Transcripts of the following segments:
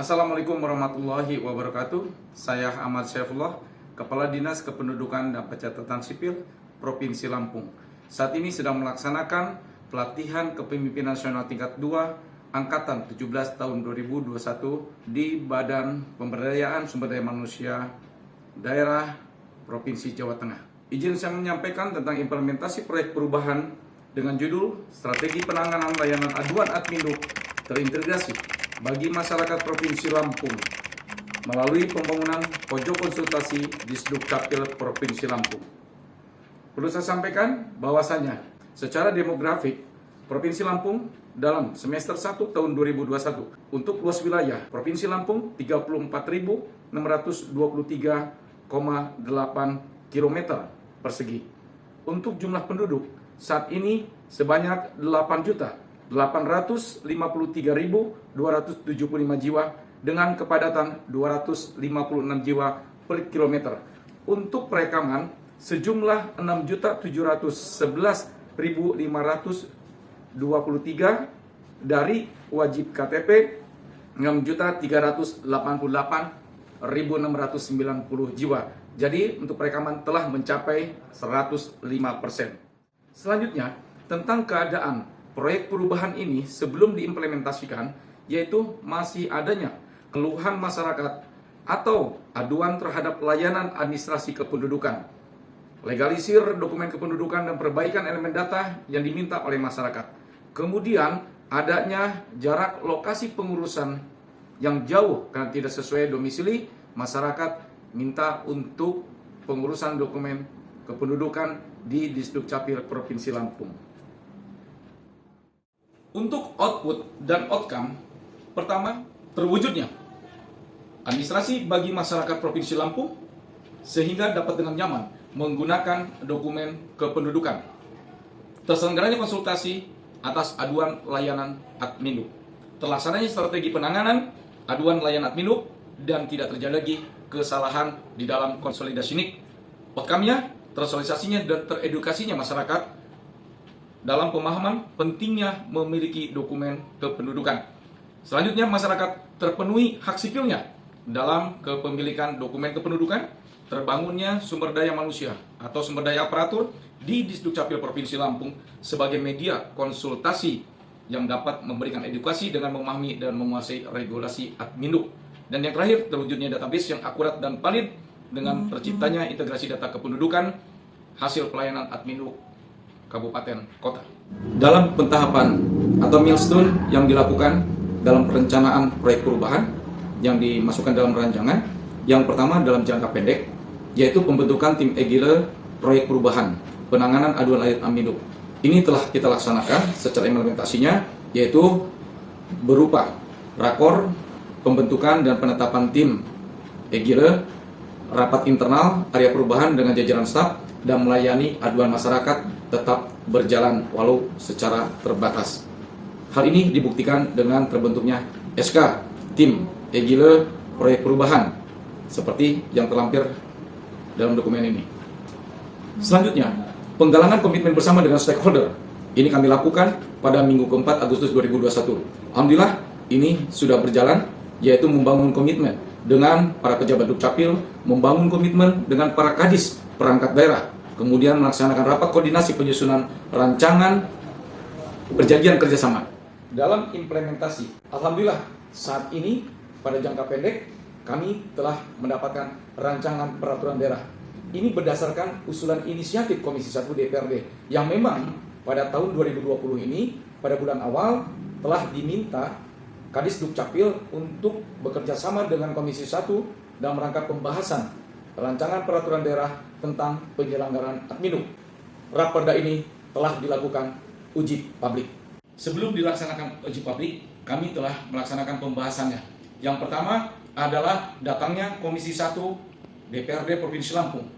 Assalamualaikum warahmatullahi wabarakatuh. Saya Ahmad Syaifullah, Kepala Dinas Kependudukan dan Pencatatan Sipil Provinsi Lampung. Saat ini sedang melaksanakan pelatihan kepemimpinan nasional tingkat 2 Angkatan 17 tahun 2021 di Badan Pemberdayaan Sumber Daya Manusia Daerah Provinsi Jawa Tengah. Izin saya menyampaikan tentang implementasi proyek perubahan dengan judul Strategi Penanganan Layanan Aduan Adminduk Terintegrasi bagi masyarakat Provinsi Lampung melalui pembangunan pojok konsultasi di Sdukcapil Provinsi Lampung. Perlu saya sampaikan bahwasanya secara demografik Provinsi Lampung dalam semester 1 tahun 2021 untuk luas wilayah Provinsi Lampung 34.623,8 km persegi. Untuk jumlah penduduk saat ini sebanyak 8.853.275 jiwa dengan kepadatan 256 jiwa per kilometer. Untuk perekaman sejumlah 6.711.523 dari wajib KTP 6.388.690 jiwa. Jadi untuk perekaman telah mencapai 105%. Selanjutnya tentang keadaan proyek perubahan ini sebelum diimplementasikan, yaitu masih adanya keluhan masyarakat atau aduan terhadap layanan administrasi kependudukan, legalisir dokumen kependudukan dan perbaikan elemen data yang diminta oleh masyarakat. Kemudian adanya jarak lokasi pengurusan yang jauh karena tidak sesuai domisili, masyarakat minta untuk pengurusan dokumen kependudukan di Disdukcapil Provinsi Lampung. Untuk output dan outcome, pertama, terwujudnya administrasi bagi masyarakat Provinsi Lampung sehingga dapat dengan nyaman menggunakan dokumen kependudukan. Terselenggaranya konsultasi atas aduan layanan adminduk. Terlaksananya strategi penanganan aduan layanan adminduk dan tidak terjadi lagi kesalahan di dalam konsolidasi NIK. Outcome-nya, tersosialisasinya dan teredukasinya masyarakat dalam pemahaman pentingnya memiliki dokumen kependudukan. Selanjutnya, masyarakat terpenuhi hak sipilnya dalam kepemilikan dokumen kependudukan, terbangunnya sumber daya manusia atau sumber daya aparatur di Disdukcapil Provinsi Lampung sebagai media konsultasi yang dapat memberikan edukasi dengan memahami dan menguasai regulasi adminduk. Dan yang terakhir, terwujudnya database yang akurat dan valid dengan terciptanya integrasi data kependudukan hasil pelayanan adminduk kabupaten kota. Dalam pentahapan atau milestone yang dilakukan dalam perencanaan proyek perubahan yang dimasukkan dalam rancangan, yang pertama dalam jangka pendek yaitu pembentukan tim Egile proyek perubahan penanganan aduan layanan adminduk. Ini telah kita laksanakan secara implementasinya, yaitu berupa rakor pembentukan dan penetapan tim Egile, rapat internal area perubahan dengan jajaran staf, dan melayani aduan masyarakat tetap berjalan walau secara terbatas. Hal ini dibuktikan dengan terbentuknya SK Tim Egile Proyek Perubahan seperti yang terlampir dalam dokumen ini. Selanjutnya, penggalangan komitmen bersama dengan stakeholder. Ini kami lakukan pada minggu keempat Agustus 2021. Alhamdulillah ini sudah berjalan, yaitu membangun komitmen dengan para pejabat Dukcapil, membangun komitmen dengan para kadis perangkat daerah, kemudian melaksanakan rapat koordinasi penyusunan rancangan perjanjian kerjasama. Dalam implementasi, alhamdulillah saat ini pada jangka pendek kami telah mendapatkan rancangan peraturan daerah. Ini berdasarkan usulan inisiatif Komisi 1 DPRD yang memang pada tahun 2020 ini pada bulan awal telah diminta Kadis Dukcapil untuk bekerja sama dengan Komisi 1 dalam rangka pembahasan rancangan peraturan daerah tentang penyelenggaraan adminduk. Raperda ini telah dilakukan uji publik. Sebelum dilaksanakan uji publik, kami telah melaksanakan pembahasannya. Yang pertama adalah datangnya Komisi 1 DPRD Provinsi Lampung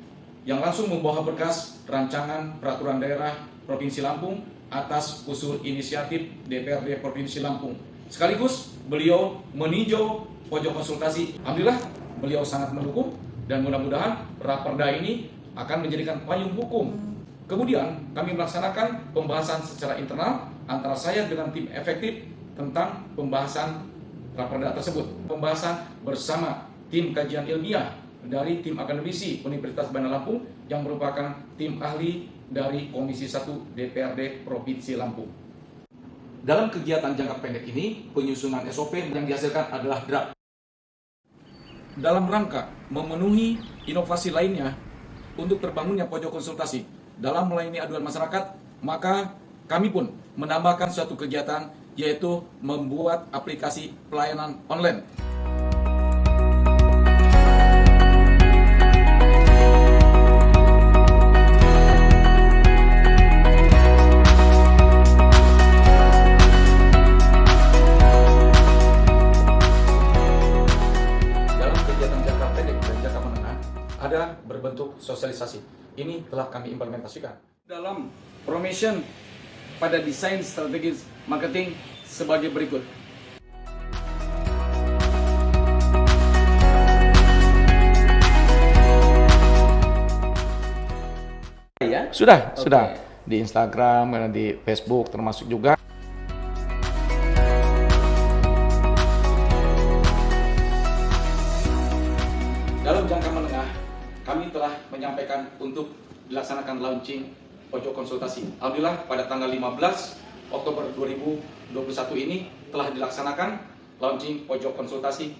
yang langsung membawa berkas rancangan peraturan daerah Provinsi Lampung atas usul inisiatif DPRD Provinsi Lampung. Sekaligus beliau meninjau pojok konsultasi. Alhamdulillah beliau sangat mendukung dan mudah-mudahan raperda ini akan menjadikan payung hukum. Kemudian kami melaksanakan pembahasan secara internal antara saya dengan tim efektif tentang pembahasan raperda tersebut. Pembahasan bersama tim kajian ilmiah dari tim akademisi Universitas Bandar Lampung yang merupakan tim ahli dari Komisi 1 DPRD Provinsi Lampung. Dalam kegiatan jangka pendek ini, penyusunan SOP yang dihasilkan adalah draft. Dalam rangka memenuhi inovasi lainnya untuk terbangunnya pojok konsultasi dalam melayani aduan masyarakat, maka kami pun menambahkan suatu kegiatan, yaitu membuat aplikasi pelayanan online. Ada berbentuk sosialisasi. Ini telah kami implementasikan dalam promotion pada desain strategis marketing sebagai berikut. Ya? Sudah di Instagram, di Facebook termasuk juga. Dalam jangka menengah, kami telah menyampaikan untuk dilaksanakan launching pojok konsultasi. Alhamdulillah pada tanggal 15 Oktober 2021 ini telah dilaksanakan launching pojok konsultasi.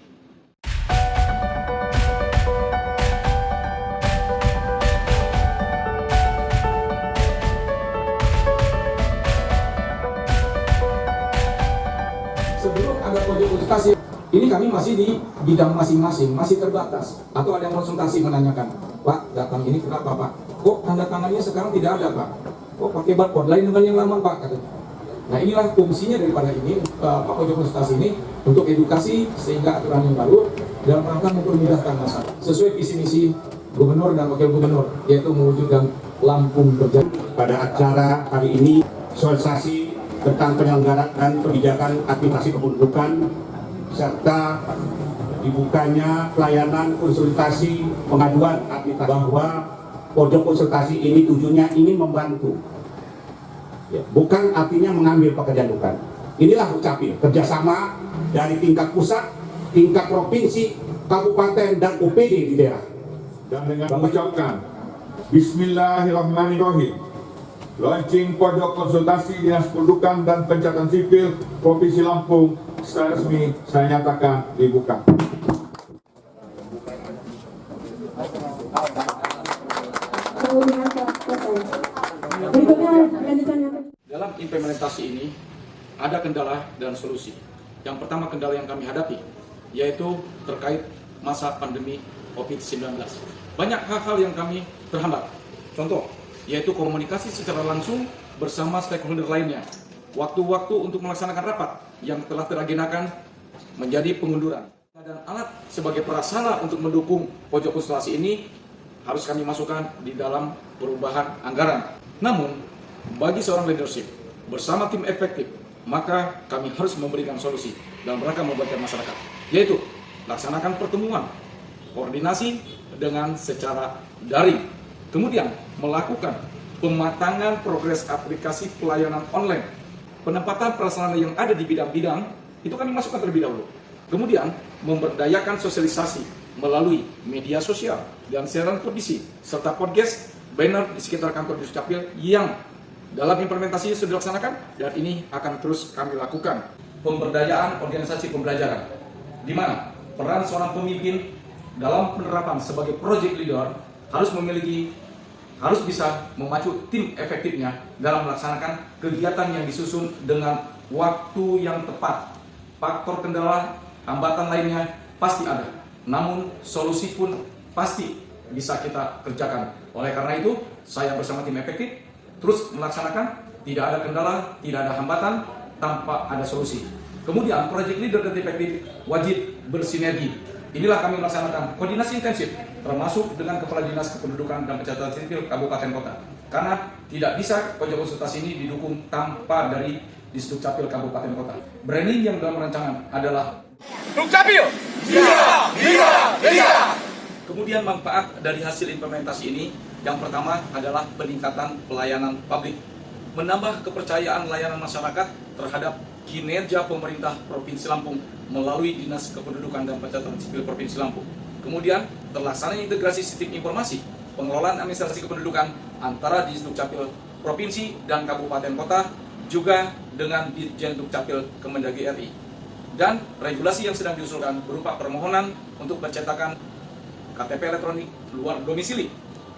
Sebelum ada pojok konsultasi, ini kami masih di bidang masing-masing, masih terbatas. Atau ada yang konsultasi menanyakan, Pak, datang ini kenapa Pak? Kok tanda tangannya sekarang tidak ada Pak? Kok pakai barcode lain dengan yang lama Pak? Katanya. Nah inilah fungsinya daripada ini, pojok konsultasi ini untuk edukasi sehingga aturan yang baru dalam rangka mempermudahkan masyarakat sesuai visi misi Gubernur dan Wakil Gubernur, yaitu mewujudkan Lampung berjalan. Pada acara hari ini, sosialisasi tentang penyelenggaraan kebijakan aplikasi kependudukan serta dibukanya pelayanan konsultasi pengaduan aplikasi, bahwa pojok konsultasi ini tujuannya ingin membantu, ya, bukan artinya mengambil pekerjaan, bukan. Inilah ucapin kerjasama dari tingkat pusat, tingkat provinsi, kabupaten dan UPD di daerah. Dan dengan mengucapkan Bismillahirrahmanirrahim, launching pojok konsultasi Dinas Kependudukan dan Pencatatan Sipil Provinsi Lampung secara resmi saya nyatakan dibuka. Dalam implementasi ini ada kendala dan solusi. Yang pertama kendala yang kami hadapi yaitu terkait masa pandemi COVID-19. Banyak hal-hal yang kami terhambat. Contoh, yaitu komunikasi secara langsung bersama stakeholder lainnya. Waktu-waktu untuk melaksanakan rapat yang telah teragendakan menjadi pengunduran. Dan alat sebagai prasarana untuk mendukung pojok konsultasi ini harus kami masukkan di dalam perubahan anggaran. Namun, bagi seorang leadership bersama tim efektif, maka kami harus memberikan solusi dalam rangka membantu masyarakat, yaitu laksanakan pertemuan, koordinasi dengan secara daring, kemudian melakukan pematangan progres aplikasi pelayanan online, penempatan prasarana yang ada di bidang-bidang itu kami masukkan terlebih dahulu, kemudian memberdayakan sosialisasi melalui media sosial dan siaran televisi serta podcast, banner di sekitar kantor Duscapil yang dalam implementasinya sudah dilaksanakan dan ini akan terus kami lakukan. Pemberdayaan organisasi pembelajaran, di mana peran seorang pemimpin dalam penerapan sebagai project leader harus bisa memacu tim efektifnya dalam melaksanakan kegiatan yang disusun dengan waktu yang tepat. Faktor kendala, hambatan lainnya pasti ada, namun solusi pun pasti bisa kita kerjakan. Oleh karena itu, saya bersama tim efektif terus melaksanakan, tidak ada kendala, tidak ada hambatan, tanpa ada solusi. Kemudian project leader dan tim efektif wajib bersinergi. Inilah kami melaksanakan koordinasi intensif, termasuk dengan Kepala Dinas Kependudukan dan Pencatatan Sipil Kabupaten Kota. Karena tidak bisa pojok konsultasi ini didukung tanpa dari Disdukcapil Kabupaten Kota. Branding yang dalam rancangan adalah Dukcapil bisa. Kemudian manfaat dari hasil implementasi ini, yang pertama adalah peningkatan pelayanan publik, menambah kepercayaan layanan masyarakat terhadap kinerja pemerintah Provinsi Lampung melalui Dinas Kependudukan dan Pencatatan Sipil Provinsi Lampung. Kemudian, terlaksananya integrasi sistem informasi pengelolaan administrasi kependudukan antara Disduk Capil Provinsi dan Kabupaten Kota, juga dengan Ditjen Dukcapil Kemendagri RI. Dan regulasi yang sedang diusulkan berupa permohonan untuk pencetakan KTP elektronik luar domisili.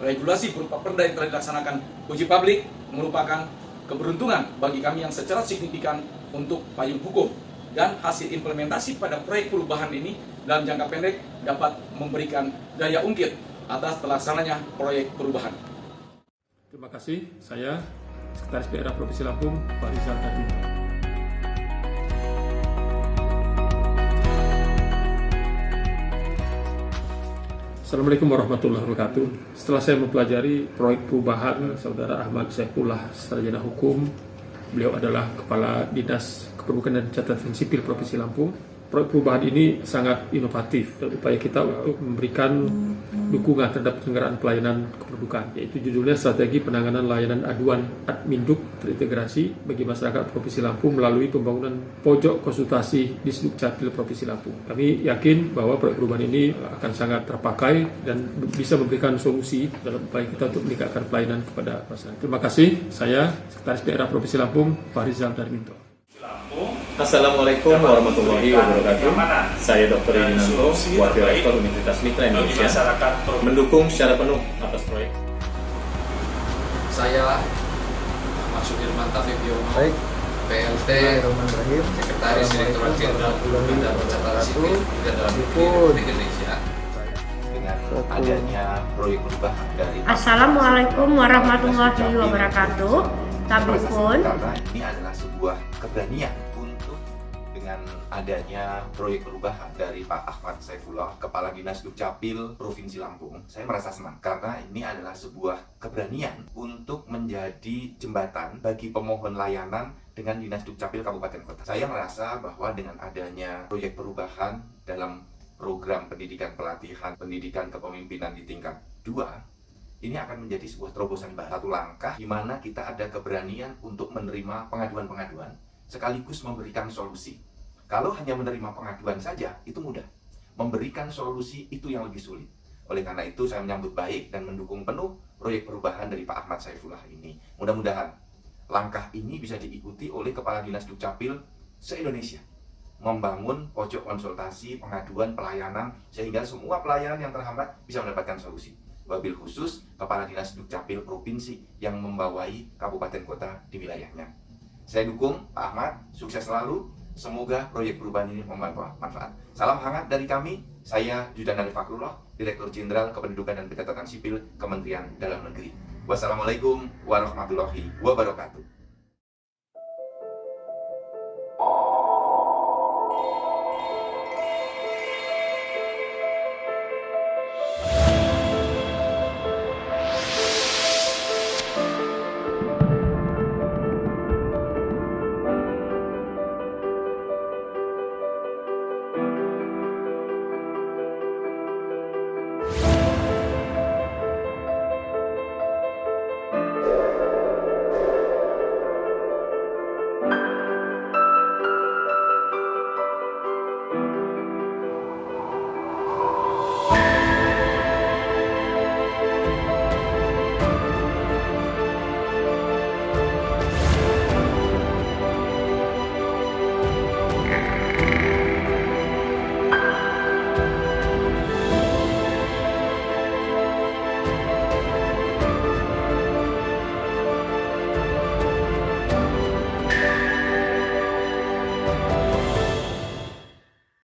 Regulasi berupa perda yang telah dilaksanakan uji publik merupakan keberuntungan bagi kami yang secara signifikan untuk payung hukum, dan hasil implementasi pada proyek perubahan ini dalam jangka pendek dapat memberikan daya ungkit atas terlaksananya proyek perubahan. Terima kasih. Saya Sekretaris Daerah Provinsi Lampung, Pak Rizal Darminto. Assalamualaikum warahmatullahi wabarakatuh. Setelah saya mempelajari proyek perubahan Saudara Ahmad Saifullah, sarjana hukum, beliau adalah Kepala Dinas Kependudukan dan Catatan Sipil Provinsi Lampung. Proyek perubahan ini sangat inovatif dan upaya kita untuk memberikan dukungan terhadap penyelenggaraan pelayanan kependudukan, yaitu judulnya Strategi Penanganan Layanan Aduan Adminduk Terintegrasi bagi Masyarakat Provinsi Lampung melalui pembangunan pojok konsultasi Disduk Capil Provinsi Lampung. Kami yakin bahwa proyek perubahan ini akan sangat terpakai dan bisa memberikan solusi dalam upaya kita untuk meningkatkan pelayanan kepada masyarakat. Terima kasih. Saya Sekretaris Daerah Provinsi Lampung, Pak Rizal Darminto. Assalamualaikum warahmatullahi wabarakatuh. Saya Dr. Yudinanto, Wakil Rektor Universitas Mitra Indonesia, mendukung secara penuh atas proyek. Saya Ahmad Sudirmanta Febiono, PLT, Sekretaris Direktorat Jenderal Kependudukan dan Pencatatan Sipil dan dalam Republik Indonesia. Dengan adanya proyek perubahan dari Assalamualaikum warahmatullahi wabarakatuh. Kami pun karena ini adalah sebuah keberanian untuk dengan adanya proyek perubahan dari Pak Ahmad Saifullah, Kepala Dinas Dukcapil Provinsi Lampung. Saya merasa senang karena ini adalah sebuah keberanian untuk menjadi jembatan bagi pemohon layanan dengan Dinas Dukcapil Kabupaten Kota. Saya merasa bahwa dengan adanya proyek perubahan dalam program pendidikan pelatihan, pendidikan kepemimpinan di tingkat 2, ini akan menjadi sebuah terobosan baru, satu langkah di mana kita ada keberanian untuk menerima pengaduan-pengaduan sekaligus memberikan solusi. Kalau hanya menerima pengaduan saja, itu mudah. Memberikan solusi itu yang lebih sulit. Oleh karena itu, saya menyambut baik dan mendukung penuh proyek perubahan dari Pak Ahmad Saifullah ini. Mudah-mudahan langkah ini bisa diikuti oleh Kepala Dinas Dukcapil se-Indonesia, membangun pojok konsultasi, pengaduan, pelayanan, sehingga semua pelayanan yang terhambat bisa mendapatkan solusi. Wabil khusus Kepala Dinas Dukcapil Provinsi yang membawai kabupaten kota di wilayahnya. Saya dukung Pak Ahmad, sukses selalu. Semoga proyek perubahan ini membawa manfaat. Salam hangat dari kami. Saya Judanari Fakrullah, Direktur Jenderal Kependudukan dan Pencatatan Sipil Kementerian Dalam Negeri. Wassalamualaikum warahmatullahi wabarakatuh.